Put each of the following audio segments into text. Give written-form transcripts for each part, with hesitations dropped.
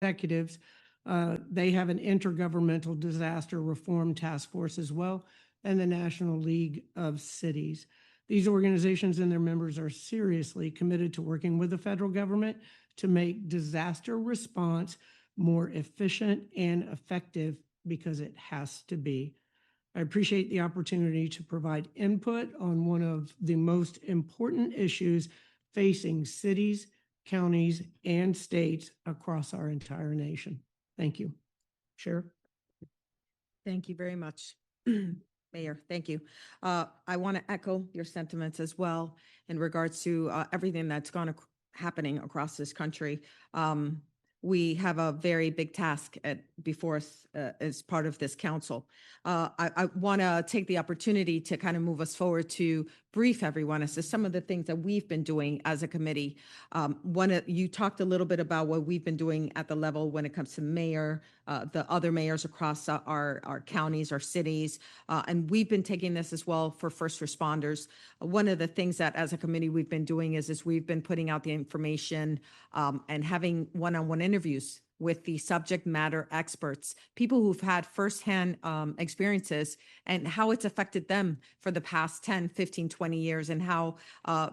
executives. They have an intergovernmental disaster reform task force as well, and the National League of Cities. These organizations and their members are seriously committed to working with the federal government to make disaster response more efficient and effective, because it has to be. I appreciate the opportunity to provide input on one of the most important issues facing cities, counties, and states across our entire nation. Thank you. Sheriff. Thank you very much, Mayor. Thank you. I want to echo your sentiments as well in regards to everything that's happening across this country. We have a very big task before us as part of this council. I want to take the opportunity to kind of move us forward to brief everyone as to some of the things that we've been doing as a committee. You talked a little bit about what we've been doing at the level when it comes to mayor, the other mayors across our counties, our cities, and we've been taking this as well for first responders. One of the things that as a committee we've been doing is we've been putting out the information and having one-on-one interviews with the subject matter experts, people who've had firsthand experiences and how it's affected them for the past 10, 15, 20 years, and how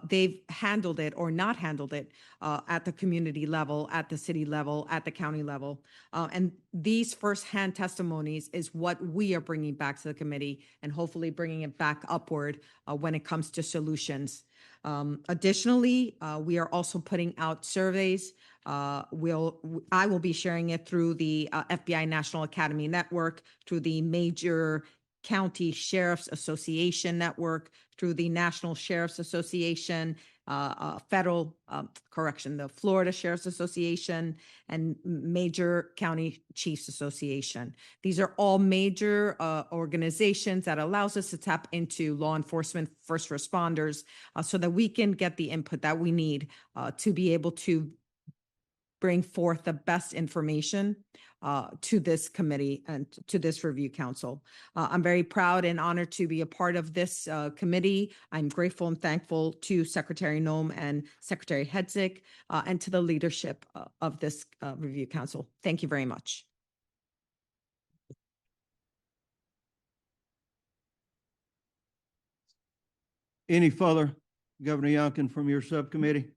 they've handled it or not handled it at the community level, at the city level, at the county level. And these firsthand testimonies is what we are bringing back to the committee and hopefully bringing it back upward when it comes to solutions. Additionally, we are also putting out surveys. I will be sharing it through the FBI National Academy Network, through the major County Sheriff's Association Network, through the National Sheriff's Association, the Florida Sheriff's Association, and Major County Chiefs Association. These are all major organizations that allows us to tap into law enforcement, first responders, so that we can get the input that we need to be able to bring forth the best information to this committee and to this review council. I'm very proud and honored to be a part of this committee. I'm grateful and thankful to Secretary Noem and Secretary Hegseth and to the leadership of this review council. Thank you very much. Any further, Governor Youngkin, from your subcommittee?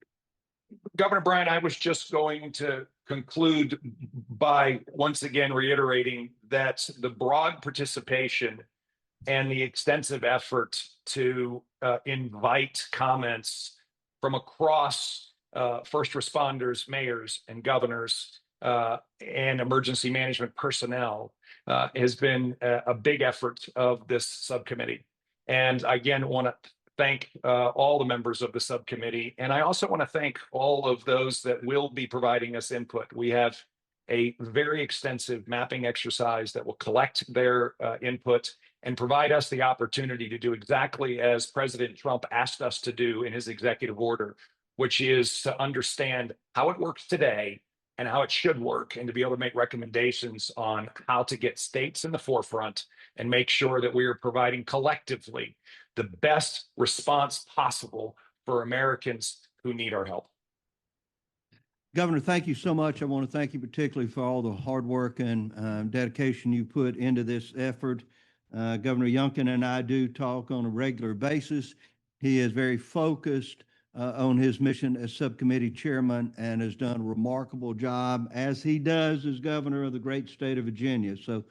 Governor Bryan, I was just going to conclude by once again reiterating that the broad participation and the extensive effort to invite comments from across first responders, mayors, and governors and emergency management personnel has been a big effort of this subcommittee. And again, want to thank all the members of the subcommittee. And I also want to thank all of those that will be providing us input. We have a very extensive mapping exercise that will collect their input and provide us the opportunity to do exactly as President Trump asked us to do in his executive order, which is to understand how it works today and how it should work, and to be able to make recommendations on how to get states in the forefront and make sure that we are providing collectively the best response possible for Americans who need our help. Governor, thank you so much. I want to thank you particularly for all the hard work and dedication you put into this effort. Governor Youngkin and I do talk on a regular basis. He is very focused on his mission as subcommittee chairman and has done a remarkable job, as he does as governor of the great state of Virginia. So,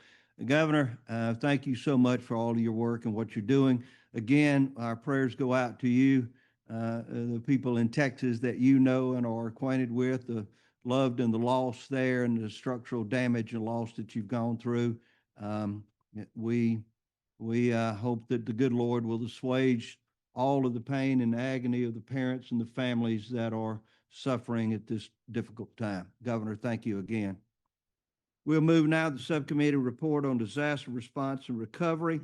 Governor, thank you so much for all of your work and what you're doing. Again, our prayers go out to you, the people in Texas that you know and are acquainted with, the loved and the lost there, and the structural damage and loss that you've gone through. We hope that the good Lord will assuage all of the pain and agony of the parents and the families that are suffering at this difficult time. Governor, thank you again. We'll move now to the subcommittee report on disaster response and recovery.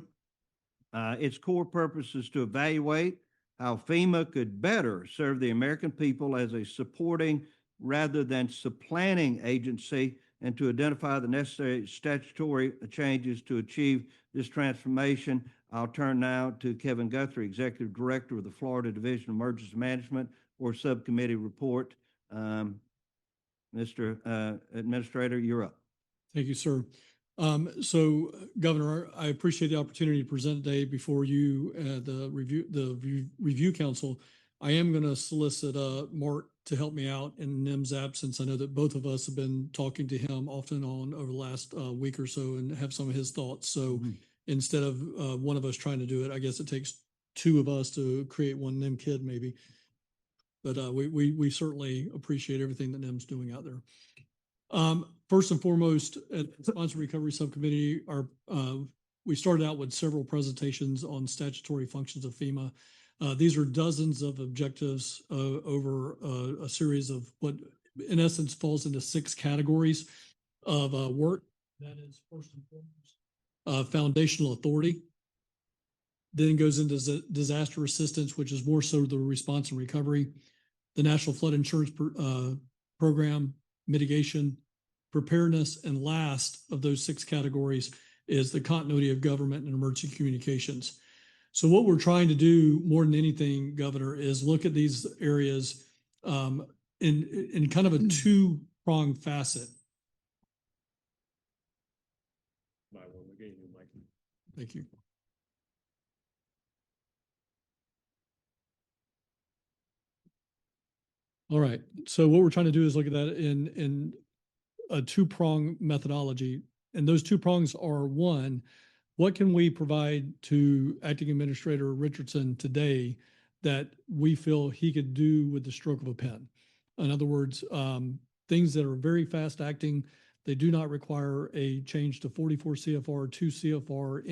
Its core purpose is to evaluate how FEMA could better serve the American people as a supporting rather than supplanting agency, and to identify the necessary statutory changes to achieve this transformation. I'll turn now to Kevin Guthrie, Executive Director of the Florida Division of Emergency Management, for subcommittee report. Mr. Administrator, you're up. Thank you, sir. Governor, I appreciate the opportunity to present today before you, the review council. I am going to solicit Mark to help me out in Nim's absence. I know that both of us have been talking to him off and on over the last week or so and have some of his thoughts. So instead of one of us trying to do it, I guess it takes two of us to create one Nim kid maybe. But we certainly appreciate everything that Nim's doing out there. First and foremost, at the Sponsor Recovery Subcommittee, we started out with several presentations on statutory functions of FEMA. These are dozens of objectives over a series of what, in essence, falls into 6 categories of work. That is, first and foremost, foundational authority. Then goes into disaster assistance, which is more so the response and recovery, the National Flood Insurance Program, mitigation, preparedness, and last of those 6 categories is the continuity of government and emergency communications. So what we're trying to do more than anything, Governor, is look at these areas in kind of a 2-pronged facet. Thank you. All right. So what we're trying to do is look at that in a 2-prong methodology. And those 2 prongs are, one, what can we provide to Acting Administrator Richardson today that we feel he could do with the stroke of a pen? In other words, things that are very fast acting, they do not require a change to 44 CFR, 2 CFR,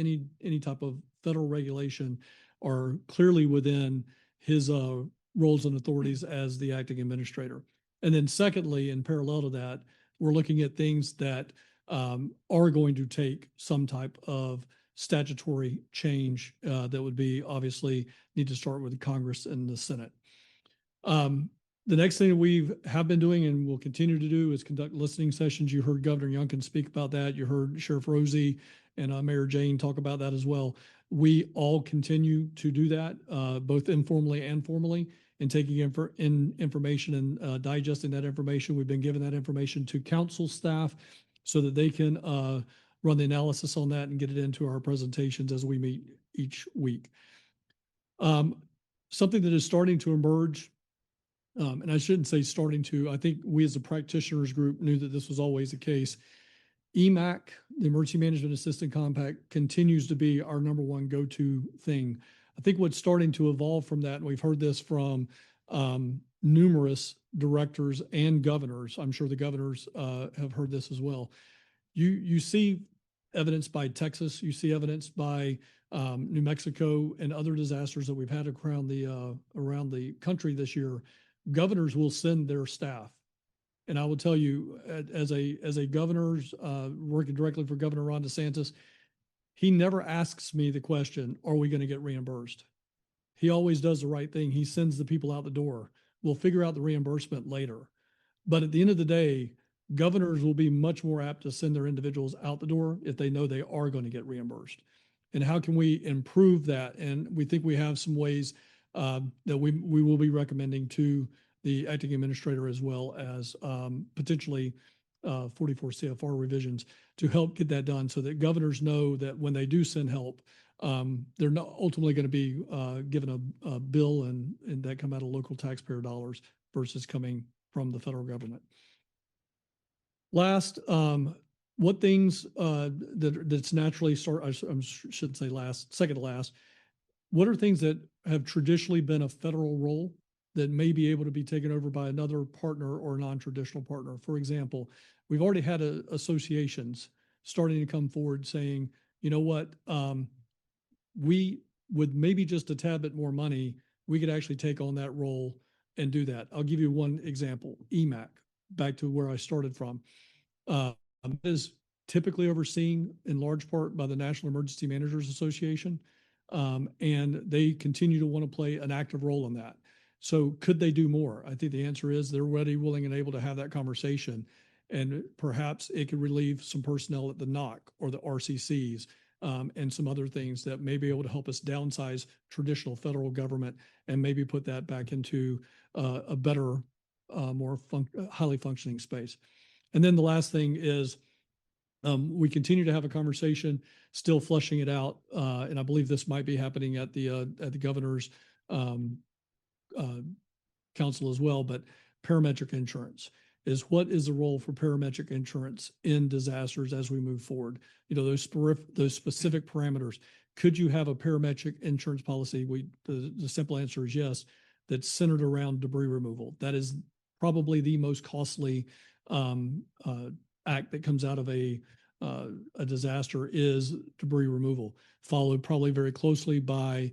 any type of federal regulation, are clearly within his roles and authorities as the acting administrator. And then secondly, in parallel to that, we're looking at things that are going to take some type of statutory change that would be obviously need to start with Congress and the Senate. The next thing that we have been doing and will continue to do is conduct listening sessions. You heard Governor Youngkin speak about that. You heard Sheriff Rosie and Mayor Jane talk about that as well. We all continue to do that, both informally and formally, in taking information and digesting that information. We've been giving that information to council staff so that they can run the analysis on that and get it into our presentations as we meet each week. Something that is starting to emerge, and I shouldn't say starting to, I think we as a practitioners group knew that this was always the case. EMAC, the Emergency Management Assistant Compact, continues to be our #1 go-to thing. I think what's starting to evolve from that, and we've heard this from numerous directors and governors. I'm sure the governors have heard this as well. You see evidence by Texas, you see evidence by New Mexico and other disasters that we've had around the country this year. Governors will send their staff. And I will tell you, as a governor's working directly for Governor Ron DeSantis, he never asks me the question, are we going to get reimbursed? He always does the right thing. He sends the people out the door. We'll figure out the reimbursement later. But at the end of the day, governors will be much more apt to send their individuals out the door if they know they are going to get reimbursed. And how can we improve that? And we think we have some ways that we will be recommending to the acting administrator, as well as potentially 44 CFR revisions to help get that done, so that governors know that when they do send help, they're not ultimately going to be given a bill and that come out of local taxpayer dollars versus coming from the federal government. Last, what things that's naturally start, I shouldn't say last, second to last, what are things that have traditionally been a federal role that may be able to be taken over by another partner or non-traditional partner? For example, we've already had associations starting to come forward saying, you know what, we with maybe just a tad bit more money, we could actually take on that role and do that. I'll give you one example, EMAC, back to where I started from. Is typically overseen in large part by the National Emergency Managers Association, and they continue to want to play an active role in that. So could they do more? I think the answer is they're ready, willing, and able to have that conversation. And perhaps it could relieve some personnel at the NOC or the RCCs and some other things that may be able to help us downsize traditional federal government and maybe put that back into a better more highly functioning space. And then the last thing is we continue to have a conversation, still flushing it out, and I believe this might be happening at the governor's council as well. But parametric insurance is what is the role for parametric insurance in disasters as we move forward? You know, those specific parameters. Could you have a parametric insurance policy? The simple answer is yes. That's centered around debris removal. That is probably the most costly act that comes out of a disaster is debris removal, followed probably very closely by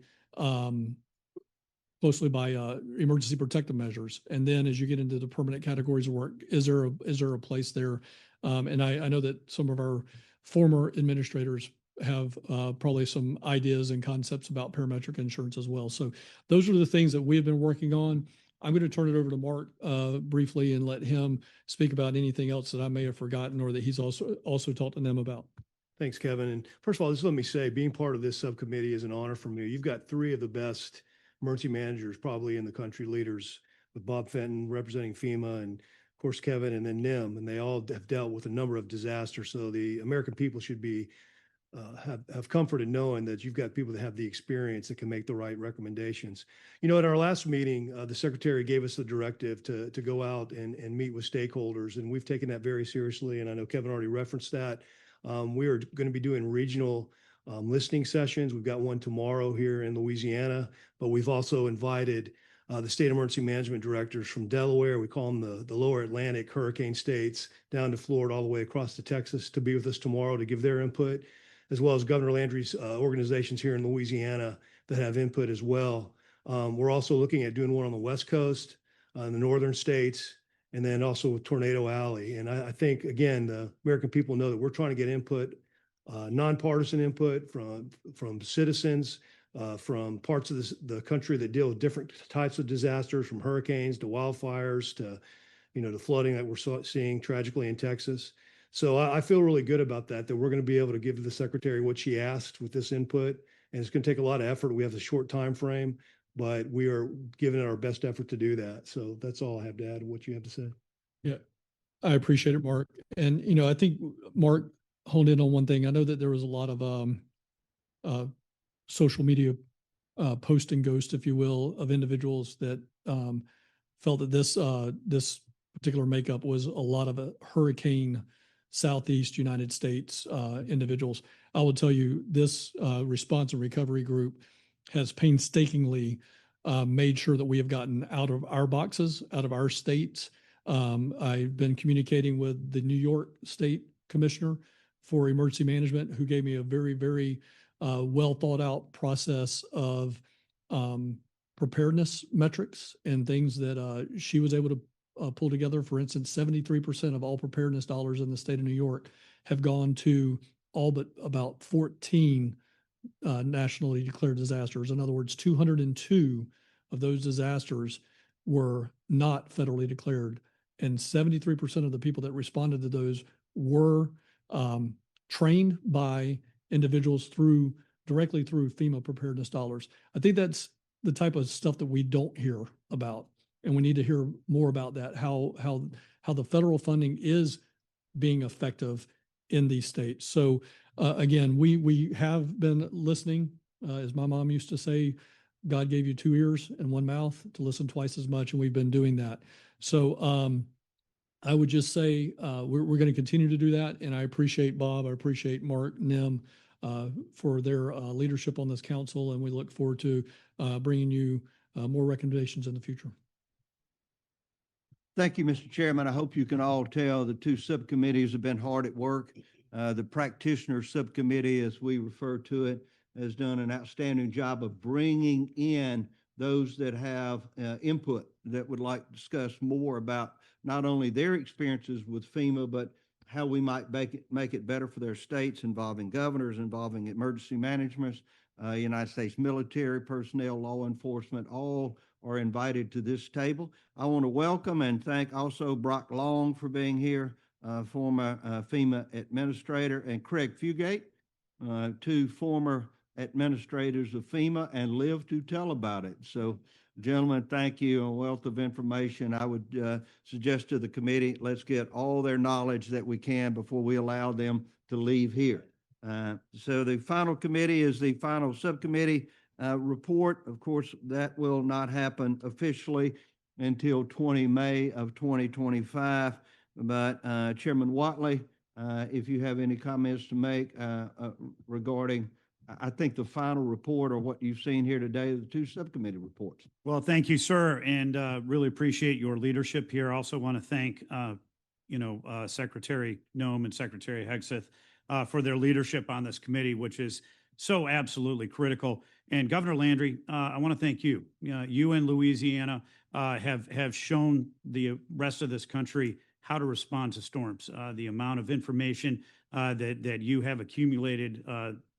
emergency protective measures. And then as you get into the permanent categories of work, is there a place there? And I know that some of our former administrators have probably some ideas and concepts about parametric insurance as well. So those are the things that we have been working on. I'm going to turn it over to Mark briefly and let him speak about anything else that I may have forgotten or that he's also talked to them about. Thanks, Kevin. And first of all, just let me say, being part of this subcommittee is an honor for me. You've got three of the best emergency managers probably in the country, leaders, with Bob Fenton representing FEMA, and of course Kevin, and then Noem, and they all have dealt with a number of disasters. So the American people should be have comfort in knowing that you've got people that have the experience that can make the right recommendations. You know, at our last meeting, the secretary gave us the directive to go out and meet with stakeholders, and we've taken that very seriously. And I know Kevin already referenced that. We are going to be doing regional listening sessions. We've got one tomorrow here in Louisiana, but we've also invited the state emergency management directors from Delaware. We call them the lower Atlantic hurricane states, down to Florida, all the way across to Texas, to be with us tomorrow to give their input, as well as Governor Landry's organizations here in Louisiana that have input as well. We're also looking at doing one on the West Coast, in the northern states, and then also with Tornado Alley. And I think, again, the American people know that we're trying to get input, nonpartisan input from citizens, from parts of the country that deal with different types of disasters, from hurricanes to wildfires to, the flooding that we're seeing tragically in Texas. So I feel really good about that we're going to be able to give the secretary what she asked with this input. And it's going to take a lot of effort. We have a short time frame, but we are giving it our best effort to do that. So that's all I have to add to what you have to say. Yeah, I appreciate it, Mark. And, I think Mark honed in on one thing. I know that there was a lot of social media posting ghost, if you will, of individuals that felt that this particular makeup was a lot of a hurricane Southeast United States individuals. I will tell you, this response and recovery group has painstakingly made sure that we have gotten out of our boxes, out of our states. I've been communicating with the New York State Commissioner for Emergency Management, who gave me a very, very well thought out process of preparedness metrics and things that she was able to pull together. For instance, 73% of all preparedness dollars in the state of New York have gone to all but about 14 nationally declared disasters. In other words, 202 of those disasters were not federally declared, and 73% of the people that responded to those were trained by individuals directly through FEMA preparedness dollars. I think that's the type of stuff that we don't hear about, and we need to hear more about that, how the federal funding is being effective in these states. So again, we have been listening. As my mom used to say, God gave you 2 ears and 1 mouth to listen twice as much, and we've been doing that. So I would just say we're going to continue to do that, and I appreciate Bob, I appreciate Mark, Noem, for their leadership on this council, and we look forward to bringing you more recommendations in the future. Thank you, Mr. Chairman. I hope you can all tell the two subcommittees have been hard at work. The practitioner subcommittee, as we refer to it, has done an outstanding job of bringing in those that have input that would like to discuss more about not only their experiences with FEMA, but how we might make it better for their states, involving governors, involving emergency management, United States military personnel, law enforcement, all are invited to this table. I want to welcome and thank also Brock Long for being here, former FEMA administrator, and Craig Fugate, 2 former administrators of FEMA and live to tell about it. So Gentlemen, thank you. A wealth of information. I would suggest to the committee, let's get all their knowledge that we can before we allow them to leave here. So the final committee is the final subcommittee report. Of course, that will not happen officially until 20 May of 2025. But Chairman Watley, if you have any comments to make regarding I think the final report or what you've seen here today, the two subcommittee reports. Well, thank you, sir, and really appreciate your leadership here. Also want to thank, Secretary Noem and Secretary Hegseth for their leadership on this committee, which is so absolutely critical. And Governor Landry, I want to thank you. You and Louisiana have shown the rest of this country how to respond to storms. The amount of information that you have accumulated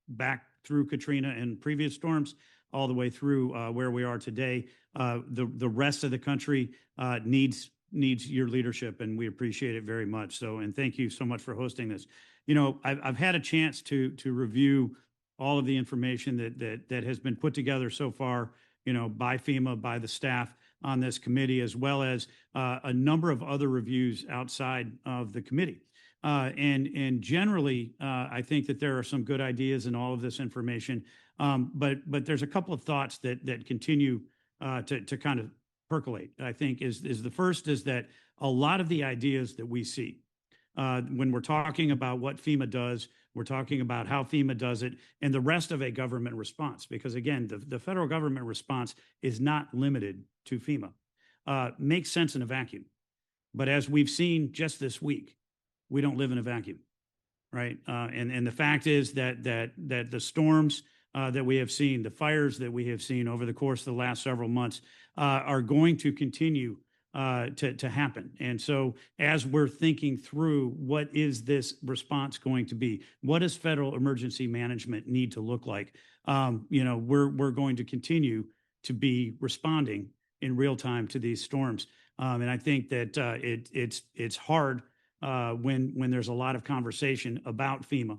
back through Katrina and previous storms, all the way through where we are today. The rest of the country needs your leadership, and we appreciate it very much. So, and thank you so much for hosting this. You know, I've had a chance to review all of the information that has been put together so far, you know, by FEMA, by the staff on this committee, as well as a number of other reviews outside of the committee. And generally, I think that there are some good ideas in all of this information, but there's a couple of thoughts that continue to kind of percolate. I think is the first is that a lot of the ideas that we see when we're talking about what FEMA does, we're talking about how FEMA does it, and the rest of a government response. Because again, the federal government response is not limited to FEMA. Makes sense in a vacuum, but as we've seen just this week, we don't live in a vacuum, right? And the fact is that the storms that we have seen, the fires that we have seen over the course of the last several months are going to continue to happen. And so as we're thinking through what is this response going to be, what does federal emergency management need to look like? We're going to continue to be responding in real time to these storms. And I think that it's hard when there's a lot of conversation about FEMA,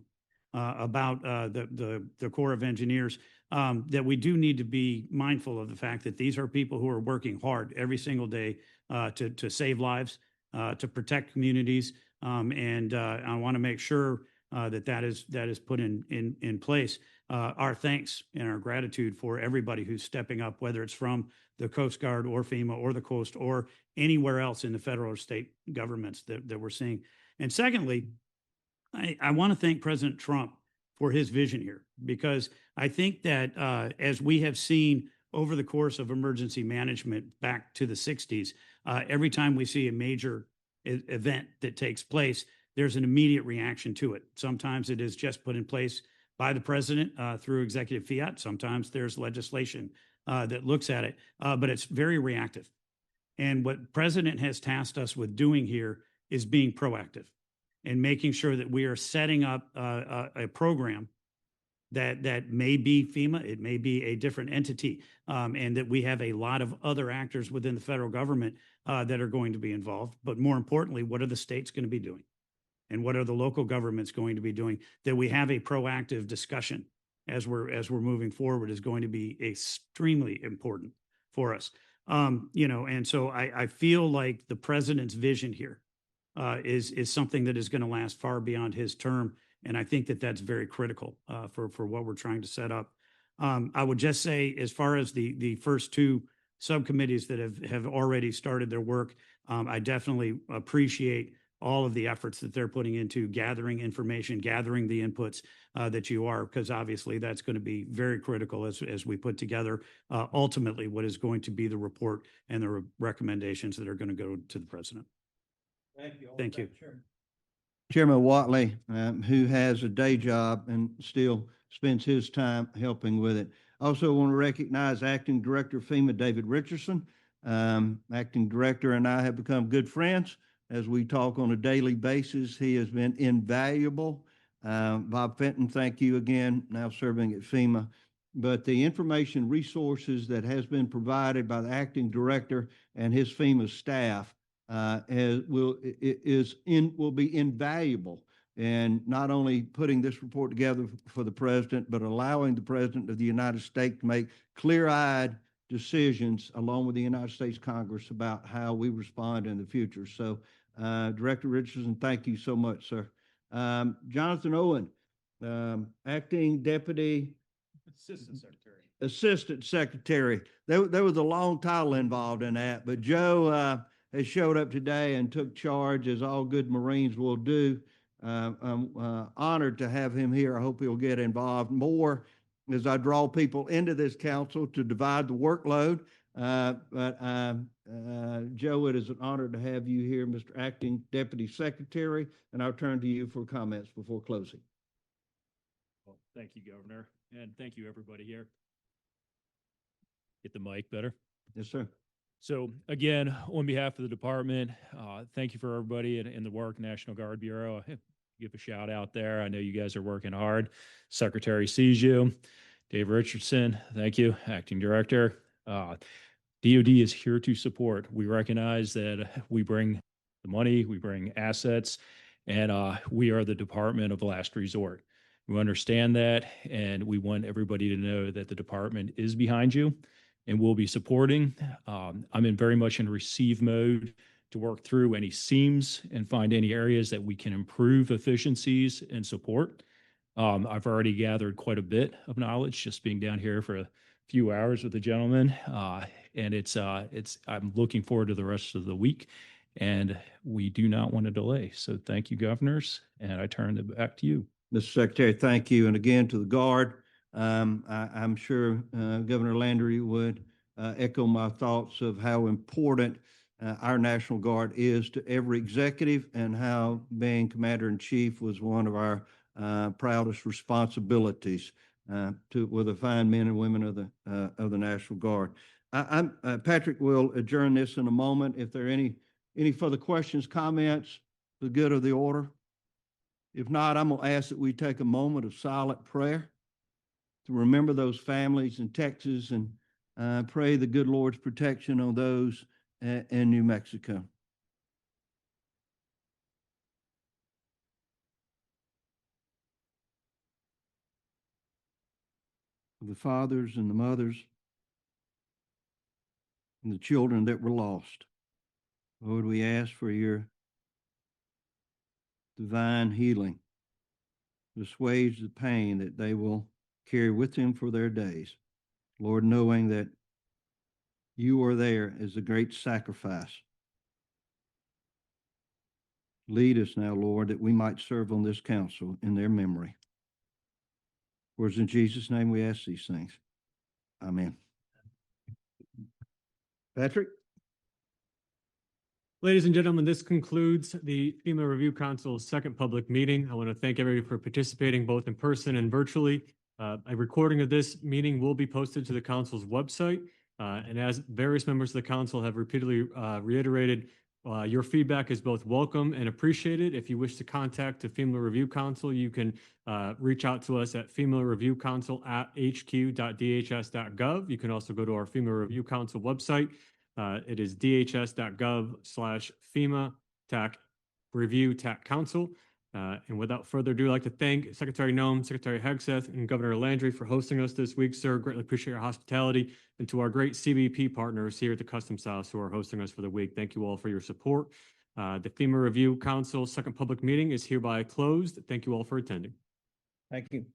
about the Corps of Engineers, that we do need to be mindful of the fact that these are people who are working hard every single day to save lives, to protect communities, and I want to make sure that is put in place. Our thanks and our gratitude for everybody who's stepping up, whether it's from the Coast Guard or FEMA or the coast or anywhere else in the federal or state governments that we're seeing. And secondly, I want to thank President Trump for his vision here, because I think that as we have seen over the course of emergency management back to the 60s, every time we see a major event that takes place, there's an immediate reaction to it. Sometimes it is just put in place by the president through executive fiat. Sometimes there's legislation that looks at it, but it's very reactive. And what the president has tasked us with doing here is being proactive and making sure that we are setting up a program that may be FEMA, it may be a different entity, and that we have a lot of other actors within the federal government that are going to be involved. But more importantly, what are the states going to be doing? And what are the local governments going to be doing? That we have a proactive discussion as we're moving forward is going to be extremely important for us. And so I feel like the president's vision here is something that is going to last far beyond his term. And I think that that's very critical for what we're trying to set up. I would just say, as far as the first two subcommittees that have already started their work, I definitely appreciate all of the efforts that they're putting into gathering information, gathering the inputs that you are, because obviously that's going to be very critical as we put together ultimately what is going to be the report and the recommendations that are going to go to the president. Thank you. Thank you. Chairman Watley, who has a day job and still spends his time helping with it. Also want to recognize Acting Director FEMA, David Richardson. Acting Director and I have become good friends as we talk on a daily basis. He has been invaluable. Bob Fenton, thank you again, now serving at FEMA. But the information resources that has been provided by the Acting Director and his FEMA staff will be invaluable, and not only putting this report together for the president, but allowing the president of the United States to make clear-eyed decisions along with the United States Congress about how we respond in the future. So, Director Richardson, thank you so much, sir. Jonathan Owen, Acting Deputy Assistant Secretary. There was a long title involved in that, but Joe has showed up today and took charge, as all good Marines will do. I'm honored to have him here. I hope he'll get involved more as I draw people into this council to divide the workload. Joe, it is an honor to have you here, Mr. Acting Deputy Secretary, and I'll turn to you for comments before closing. Well, thank you, Governor, and thank you, everybody here. Get the mic better. Yes, sir. So again, on behalf of the department, thank you for everybody in the work, National Guard Bureau. Give a shout out there. I know you guys are working hard. Secretary sees you. Dave Richardson, thank you. Acting Director. DOD is here to support. We recognize that we bring the money, we bring assets, and we are the department of last resort. We understand that, and we want everybody to know that the department is behind you and will be supporting. I'm very much in receive mode to work through any seams and find any areas that we can improve efficiencies and support. I've already gathered quite a bit of knowledge just being down here for a few hours with the gentleman, and I'm looking forward to the rest of the week, and we do not want to delay. So thank you, governors, and I turn it back to you. Mr. Secretary, thank you. And again, to the Guard, I'm sure Governor Landry would echo my thoughts of how important our National Guard is to every executive, and how being Commander-in-Chief was one of our proudest responsibilities with the fine men and women of the National Guard. Patrick will adjourn this in a moment. If there are any further questions, comments, for the good of the order. If not, I'm going to ask that we take a moment of silent prayer to remember those families in Texas, and pray the good Lord's protection on those in New Mexico. The fathers and the mothers and the children that were lost. Lord, we ask for your divine healing, to assuage the pain that they will carry with them for their days. Lord, knowing that you are there as a great sacrifice. Lead us now, Lord, that we might serve on this council in their memory. For it's in Jesus' name we ask these things. Amen. Patrick? Ladies and gentlemen, this concludes the FEMA Review Council's second public meeting. I want to thank everybody for participating both in person and virtually. A recording of this meeting will be posted to the council's website. And as various members of the council have repeatedly reiterated, your feedback is both welcome and appreciated. If you wish to contact the FEMA Review Council, you can reach out to us at FEMA-ReviewCouncil@hq.dhs.gov. You can also go to our FEMA Review Council website. It is dhs.gov/FEMA-TAC-Review-TAC-Council. And without further ado, I'd like to thank Secretary Noem, Secretary Hegseth, and Governor Landry for hosting us this week, sir. Greatly appreciate your hospitality. And to our great CBP partners here at the Customs House who are hosting us for the week, thank you all for your support. The FEMA Review Council second public meeting is hereby closed. Thank you all for attending. Thank you.